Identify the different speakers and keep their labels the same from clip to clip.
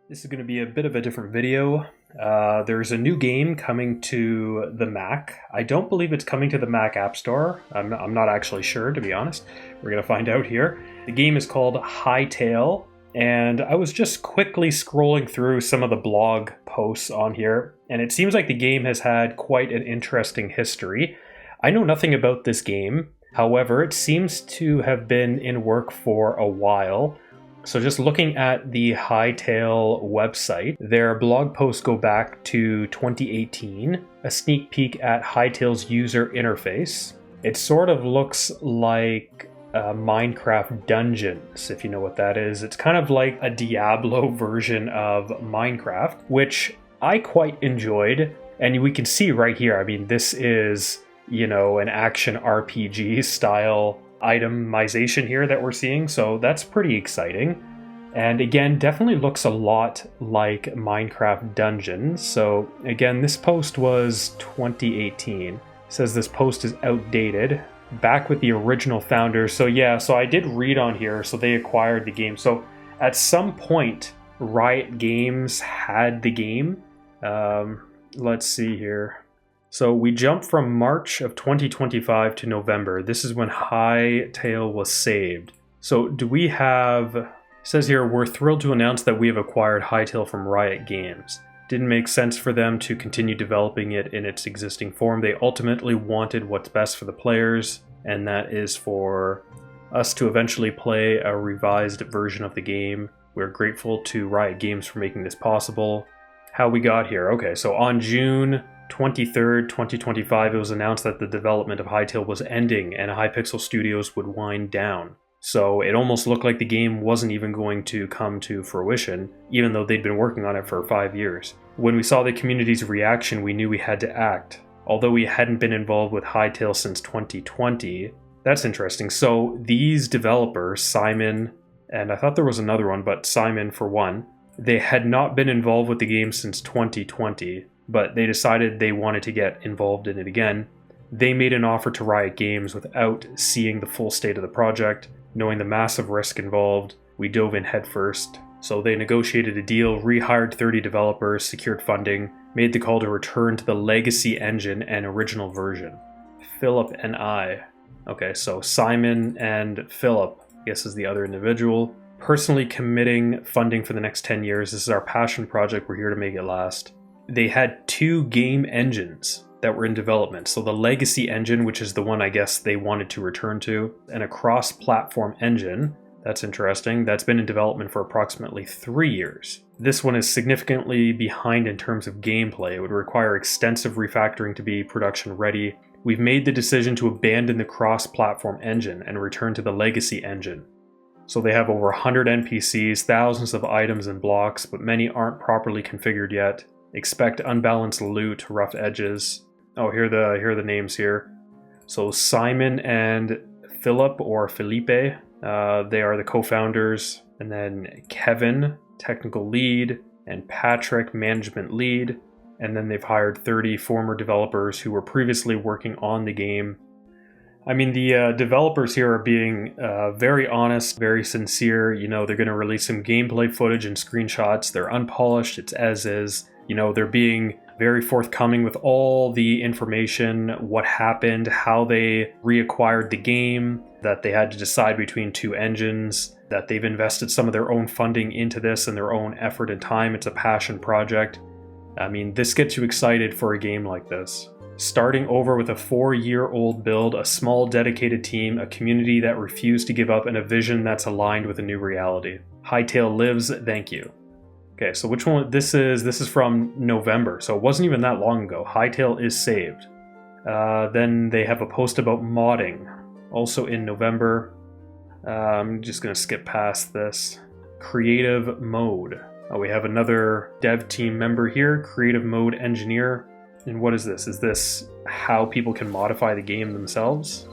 Speaker 1: This is going to be a bit of a different video. There's a new game coming to the Mac. I don't believe it's coming to the Mac App Store. I'm not actually sure, to be honest. We're going to find out here. The game is called Hytale, and I was just quickly scrolling through some of the blog posts on here, and it seems like the game has had quite an interesting history. I know nothing about this game. However, it seems to have been in work for a while. So just looking at the Hytale website, their blog posts go back to 2018, a sneak peek at Hytale's user interface. It sort of looks like Minecraft Dungeons, if you know what that is. It's kind of like a Diablo version of Minecraft, which I quite enjoyed. And we can see right here, I mean, this is, an action RPG style itemization here that we're seeing, so that's pretty exciting. And again, definitely looks a lot like Minecraft Dungeons. So again, this post was 2018. It says this post is outdated, back with the original founders. So yeah, so I did read on here, so they acquired the game. So at some point, Riot Games had the game. Let's see here. So we jump from March of 2025 to November. This is when Hytale was saved. So do we have... It says here, we're thrilled to announce that we have acquired Hytale from Riot Games. Didn't make sense for them to continue developing it in its existing form. They ultimately wanted what's best for the players, and that is for us to eventually play a revised version of the game. We're grateful to Riot Games for making this possible. How we got here. Okay, so on June 23rd, 2025, it was announced that the development of Hytale was ending and Hypixel Studios would wind down. So it almost looked like the game wasn't even going to come to fruition, even though they'd been working on it for 5 years. When we saw the community's reaction, we knew we had to act. Although we hadn't been involved with Hytale since 2020. That's interesting. So these developers, Simon, and I thought there was another one, but Simon for one, they had not been involved with the game since 2020. But they decided they wanted to get involved in it again. They made an offer to Riot Games without seeing the full state of the project. Knowing the massive risk involved, we dove in headfirst. So they negotiated a deal, rehired 30 developers, secured funding, made the call to return to the legacy engine and original version. Philip and I. Okay, so Simon and Philip, I guess is the other individual. Personally committing funding for the next 10 years. This is our passion project. We're here to make it last. They had 2 game engines that were in development. So the legacy engine, which is the one I guess they wanted to return to, and a cross-platform engine. That's interesting. That's been in development for approximately 3 years. This one is significantly behind in terms of gameplay. It would require extensive refactoring to be production ready. We've made the decision to abandon the cross-platform engine and return to the legacy engine. So they have over 100 NPCs, thousands of items and blocks, but many aren't properly configured yet. Expect unbalanced loot, rough edges. Oh, here are the names here. So Simon and Philip, or Felipe, they are the co-founders. And then Kevin, technical lead, and Patrick, management lead. And then they've hired 30 former developers who were previously working on the game. I mean, the developers here are being very honest, very sincere. They're going to release some gameplay footage and screenshots. They're unpolished, it's as is. They're being very forthcoming with all the information, what happened, how they reacquired the game, that they had to decide between 2 engines, that they've invested some of their own funding into this and their own effort and time. It's a passion project. I mean, this gets you excited for a game like this. Starting over with a 4-year-old build, a small dedicated team, a community that refused to give up, and a vision that's aligned with a new reality. Hytale lives, thank you. Okay, so which one? This is from November, so it wasn't even that long ago. Hytale is saved. Then they have a post about modding, also in November. I'm just going to skip past this. Creative mode. Oh, we have another dev team member here, creative mode engineer. And what is this? Is this how people can modify the game themselves?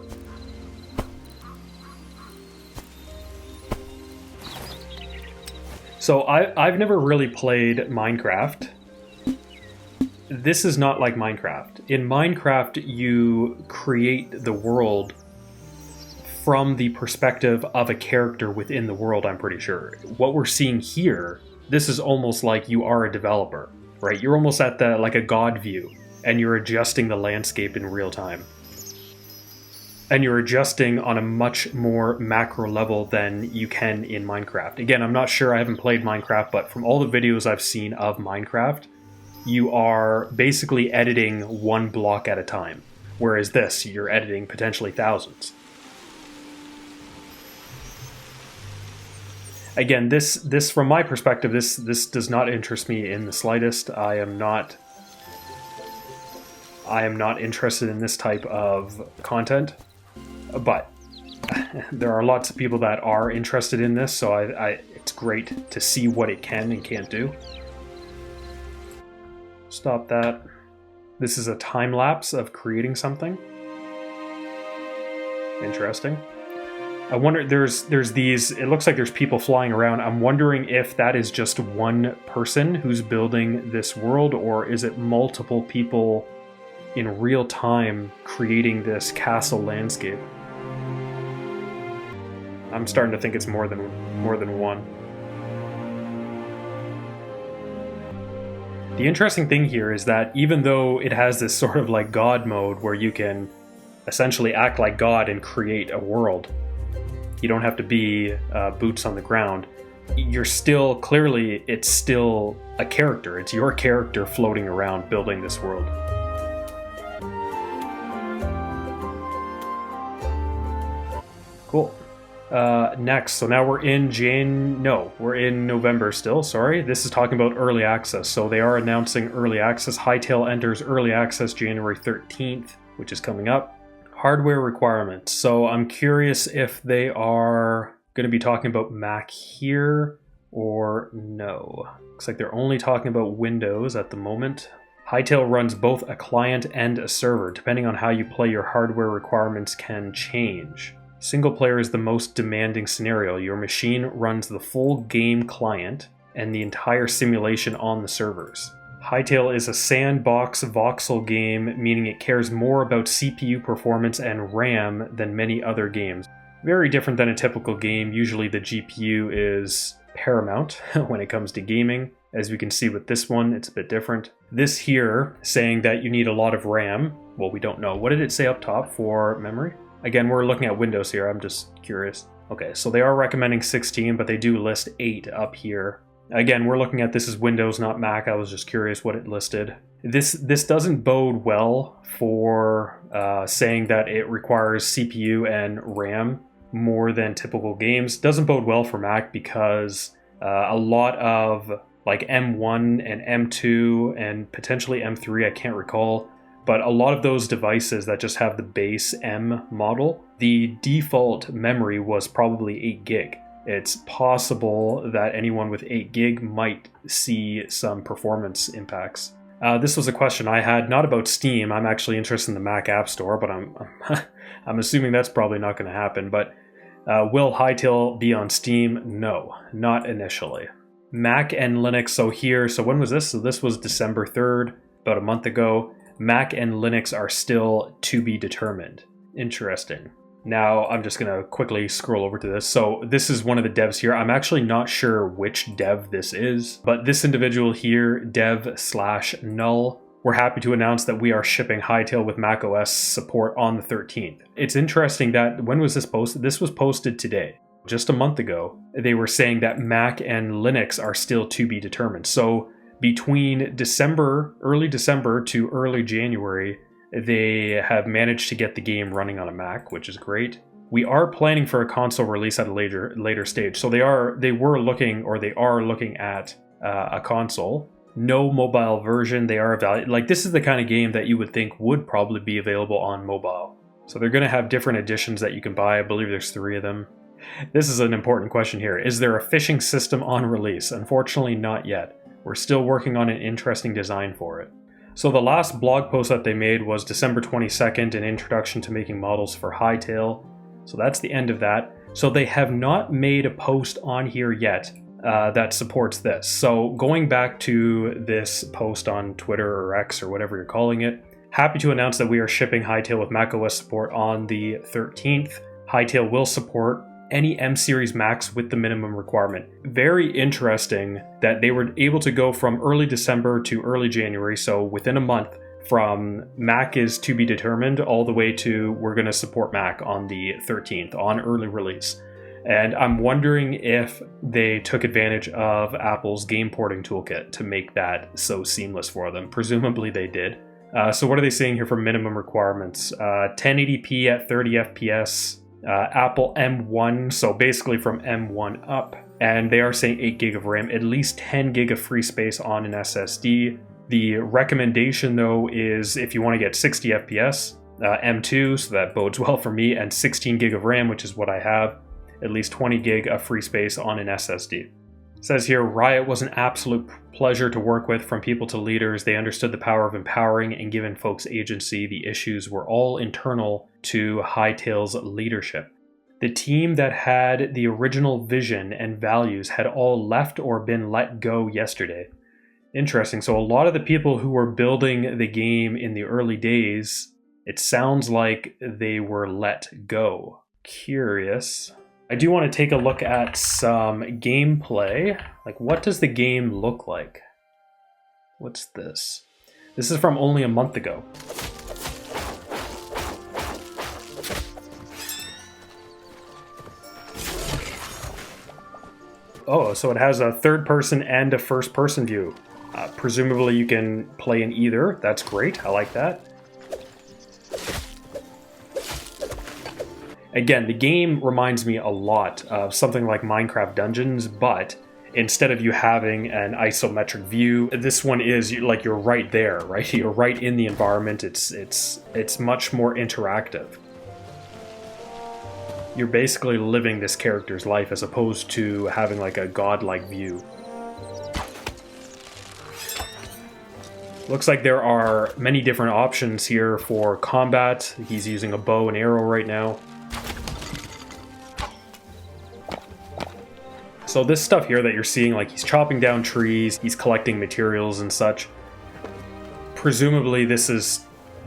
Speaker 1: So I've never really played Minecraft. This is not like Minecraft. In Minecraft, you create the world from the perspective of a character within the world, I'm pretty sure. What we're seeing here, this is almost like you are a developer, right? You're almost at the like a god view, and you're adjusting the landscape in real time. And you're adjusting on a much more macro level than you can in Minecraft. Again, I'm not sure, I haven't played Minecraft, but from all the videos I've seen of Minecraft, you are basically editing one block at a time. Whereas this, you're editing potentially thousands. Again, this from my perspective, this does not interest me in the slightest. I am not interested in this type of content. But there are lots of people that are interested in this, so it's great to see what it can and can't do. Stop that. This is a time lapse of creating something. Interesting. I wonder, there's these, it looks like there's people flying around. I'm wondering if that is just one person who's building this world, or is it multiple people in real time creating this castle landscape? I'm starting to think it's more than one. The interesting thing here is that even though it has this sort of like God mode where you can essentially act like God and create a world, you don't have to be boots on the ground. You're still, clearly, it's still a character. It's your character floating around building this world. Cool. Next, so now we're in November still, sorry. This is talking about early access. So they are announcing early access. Hytale enters early access January 13th, which is coming up. Hardware requirements. So I'm curious if they are going to be talking about Mac here or no. Looks like they're only talking about Windows at the moment. Hytale runs both a client and a server. Depending on how you play, your hardware requirements can change. Single player is the most demanding scenario. Your machine runs the full game client and the entire simulation on the servers. Hytale is a sandbox voxel game, meaning it cares more about CPU performance and RAM than many other games. Very different than a typical game. Usually the GPU is paramount when it comes to gaming. As we can see with this one, it's a bit different. This here, saying that you need a lot of RAM. Well, we don't know. What did it say up top for memory? Again, we're looking at Windows here, I'm just curious. Okay, so they are recommending 16, but they do list 8 up here. Again, we're looking at this as Windows, not Mac. I was just curious what it listed. This doesn't bode well for saying that it requires CPU and RAM more than typical games. Doesn't bode well for Mac because a lot of like M1 and M2 and potentially M3, I can't recall, but a lot of those devices that just have the base M model, the default memory was probably 8 gig. It's possible that anyone with 8 gig might see some performance impacts. This was a question I had, not about Steam. I'm actually interested in the Mac App Store, but I'm assuming that's probably not going to happen. But will Hytale be on Steam? No, not initially. Mac and Linux, so when was this? So this was December 3rd, about a month ago. Mac and Linux are still to be determined. Interesting. Now I'm just going to quickly scroll over to this. So this is one of the devs here. I'm actually not sure which dev this is, but this individual here, dev/null, we're happy to announce that we are shipping Hytale with macOS support on the 13th. It's interesting that, when was this posted? This was posted today, just a month ago. They were saying that Mac and Linux are still to be determined. So between early December to early January, they have managed to get the game running on a Mac, which is great. We are planning for a console release at a later stage. So they are looking at a console. No mobile version. They are evaluating. Like, this is the kind of game that you would think would probably be available on mobile. So they're going to have different editions that you can buy. I believe there's 3 of them. This is an important question here. Is there a phishing system on release? Unfortunately, not yet. We're still working on an interesting design for it. So the last blog post that they made was December 22nd, an introduction to making models for Hytale. So that's the end of that. So they have not made a post on here yet that supports this. So going back to this post on Twitter or X or whatever you're calling it, happy to announce that we are shipping Hytale with macOS support on the 13th. Hytale will support any M series Macs with the minimum requirement. Very interesting that they were able to go from early December to early January, so within a month, from Mac is to be determined all the way to we're going to support Mac on the 13th on early release. And I'm wondering if they took advantage of Apple's game porting toolkit to make that so seamless for them. Presumably they did. So what are they saying here for minimum requirements? 1080p at 30 FPS, Apple M1, so basically from M1 up. And they are saying 8 gig of RAM, at least 10 gig of free space on an SSD. The recommendation though is if you want to get 60 FPS, M2, so that bodes well for me, and 16 gig of RAM, which is what I have, at least 20 gig of free space on an SSD. It says here, Riot was an absolute pleasure to work with, from people to leaders. They understood the power of empowering and giving folks agency. The issues were all internal to Hytale's leadership. The team that had the original vision and values had all left or been let go yesterday. Interesting. So a lot of the people who were building the game in the early days, it sounds like they were let go. Curious. I do want to take a look at some gameplay. Like, what does the game look like? What's this? This is from only a month ago. Oh, so it has a third person and a first person view. Presumably you can play in either. That's great. I like that. Again, the game reminds me a lot of something like Minecraft Dungeons, but instead of you having an isometric view, this one is like you're right there, right? You're right in the environment. It's much more interactive. You're basically living this character's life as opposed to having like a godlike view. Looks like there are many different options here for combat. He's using a bow and arrow right now. So this stuff here that you're seeing, like he's chopping down trees, he's collecting materials and such. Presumably this is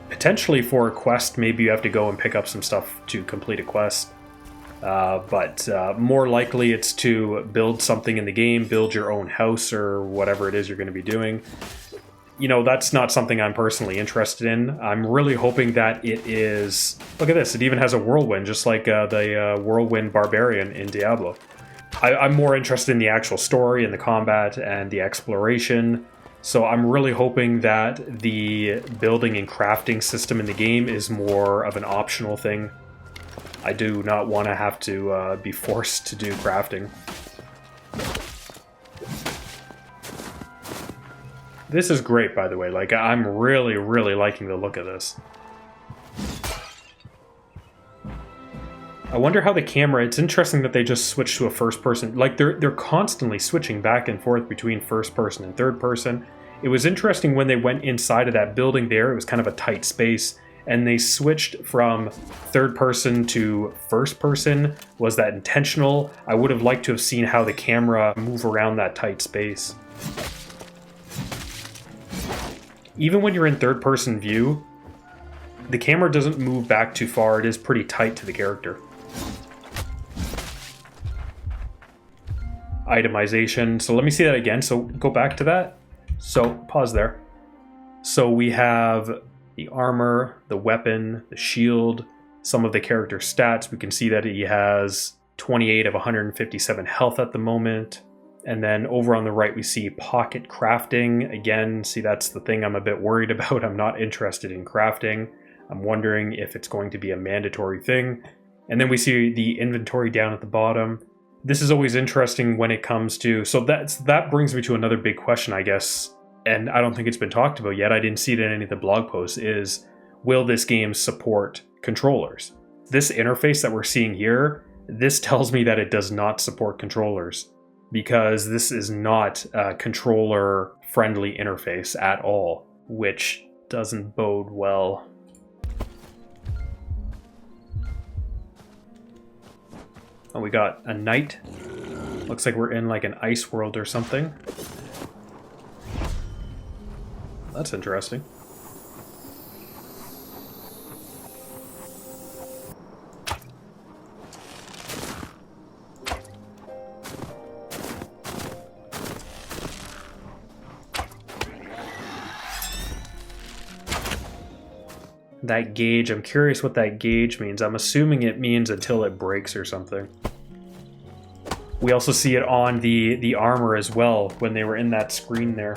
Speaker 1: potentially for a quest. Maybe you have to go and pick up some stuff to complete a quest. But more likely it's to build something in the game, build your own house or whatever it is you're going to be doing. You know, that's not something I'm personally interested in. I'm really hoping that it is... Look at this, it even has a whirlwind, just like the whirlwind barbarian in Diablo. I'm more interested in the actual story and the combat and the exploration. So I'm really hoping that the building and crafting system in the game is more of an optional thing. I do not want to have to be forced to do crafting. This is great, by the way. Like, I'm really, really liking the look of this. I wonder how the camera... It's interesting that they just switched to a first person. Like, they're constantly switching back and forth between first person and third person. It was interesting when they went inside of that building there. It was kind of a tight space. And they switched from third person to first person. Was that intentional? I would have liked to have seen how the camera move around that tight space. Even when you're in third person view, the camera doesn't move back too far. It is pretty tight to the character. Itemization. So let me see that again. So go back to that. So pause there. So we have the armor, the weapon, the shield, some of the character stats. We can see that he has 28 of 157 health at the moment. And then over on the right, we see pocket crafting. Again, see, that's the thing I'm a bit worried about. I'm not interested in crafting. I'm wondering if it's going to be a mandatory thing. And then we see the inventory down at the bottom. This is always interesting when it comes to... So that brings me to another big question, I guess. And I don't think it's been talked about yet. I didn't see it in any of the blog posts, is will this game support controllers? This interface that we're seeing here, this tells me that it does not support controllers, because this is not a controller-friendly interface at all, which doesn't bode well. Oh, we got a knight. Looks like we're in like an ice world or something. That's interesting. That gauge, I'm curious what that gauge means. I'm assuming it means until it breaks or something. We also see it on the armor as well when they were in that screen there.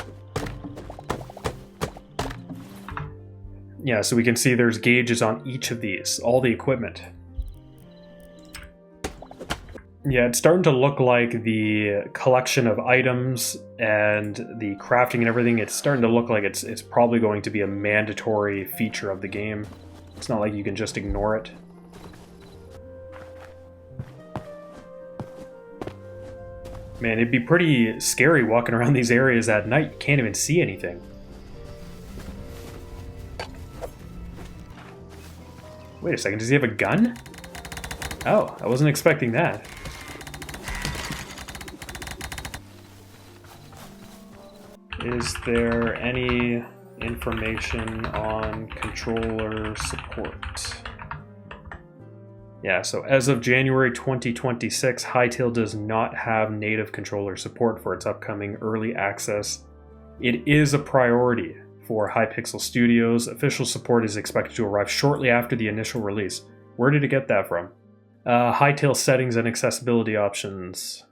Speaker 1: Yeah, so we can see there's gauges on each of these, all the equipment. Yeah, it's starting to look like the collection of items and the crafting and everything, it's starting to look like it's probably going to be a mandatory feature of the game. It's not like you can just ignore it. Man, it'd be pretty scary walking around these areas at night. You can't even see anything. Wait a second, does he have a gun? Oh, I wasn't expecting that. Is there any information on controller support? Yeah, so as of January 2026, Hytale does not have native controller support for its upcoming early access. It is a priority for Hypixel Studios. Official support is expected to arrive shortly after the initial release. Where did it get that from? Hytale settings and accessibility options.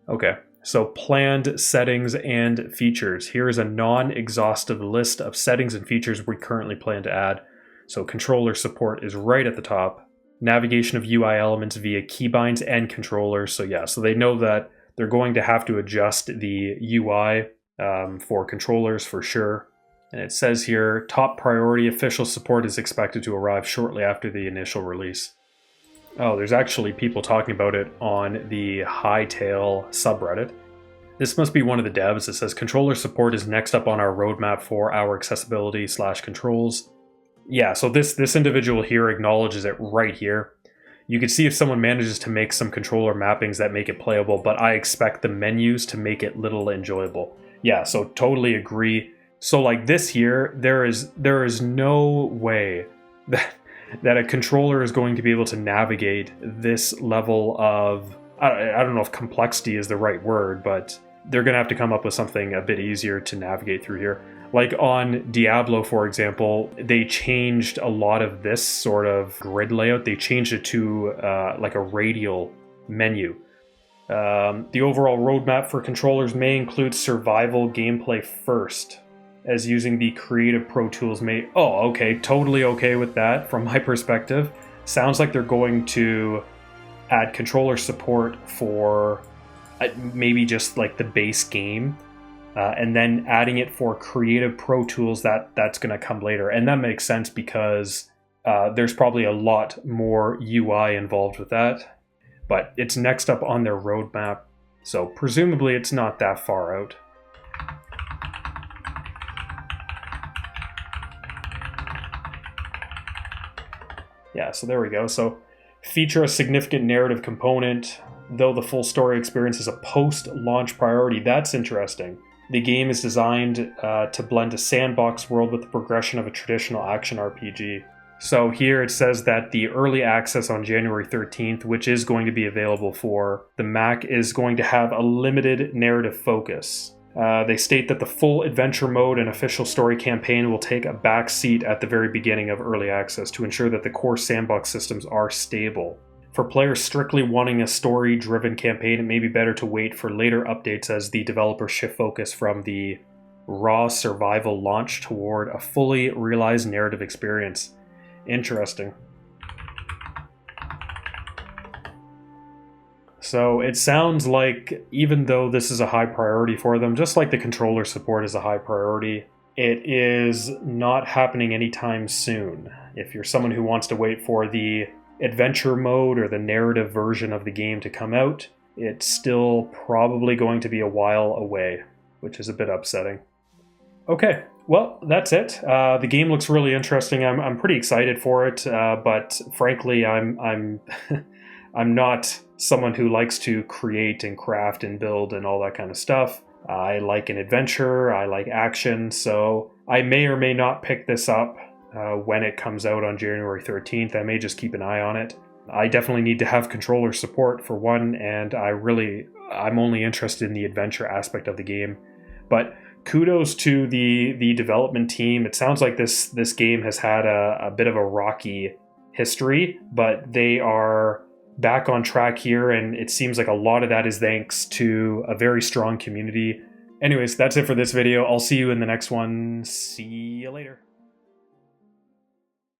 Speaker 1: Okay, so planned settings and features. Here is a non-exhaustive list of settings and features we currently plan to add. So controller support is right at the top. Navigation of UI elements via keybinds and controllers. So yeah, so they know that they're going to have to adjust the UI for controllers for sure. And it says here, top priority, official support is expected to arrive shortly after the initial release. Oh, there's actually people talking about it on the Hytale subreddit. This must be one of the devs. It says, controller support is next up on our roadmap for our accessibility/controls. Yeah, so this individual here acknowledges it right here. You can see if someone manages to make some controller mappings that make it playable, but I expect the menus to make it little enjoyable. Yeah, so totally agree. So like this here, there is no way that a controller is going to be able to navigate this level of, I don't know if complexity is the right word, but they're going to have to come up with something a bit easier to navigate through here. Like on Diablo, for example, they changed a lot of this sort of grid layout. They changed it to like a radial menu. The overall roadmap for controllers may include survival gameplay first, as using the Creative Pro Tools may... Oh, okay, totally okay with that from my perspective. Sounds like they're going to add controller support for maybe just like the base game, and then adding it for Creative Pro Tools, that's going to come later. And that makes sense because there's probably a lot more UI involved with that. But it's next up on their roadmap, so presumably it's not that far out. Yeah, so there we go. So feature a significant narrative component, though the full story experience is a post-launch priority. That's interesting. The game is designed to blend a sandbox world with the progression of a traditional action RPG. So here it says that the early access on January 13th, which is going to be available for the Mac, is going to have a limited narrative focus. They state that the full adventure mode and official story campaign will take a back seat at the very beginning of early access to ensure that the core sandbox systems are stable. For players strictly wanting a story-driven campaign, it may be better to wait for later updates as the developers shift focus from the raw survival launch toward a fully realized narrative experience. Interesting. So it sounds like even though this is a high priority for them, just like the controller support is a high priority, it is not happening anytime soon. If you're someone who wants to wait for the adventure mode or the narrative version of the game to come out, it's still probably going to be a while away, which is a bit upsetting. Okay, well, that's it. The game looks really interesting. I'm pretty excited for it, but frankly, I'm I'm not someone who likes to create and craft and build and all that kind of stuff. I like an adventure, I like action, so I may or may not pick this up when it comes out on January 13th. I may just keep an eye on it. I definitely need to have controller support for one, and I'm only interested in the adventure aspect of the game. But kudos to the development team. It sounds like this game has had a bit of a rocky history, but they are back on track here, and it seems like a lot of that is thanks to a very strong community. Anyways, that's it for this video. I'll see you in the next one. See you later.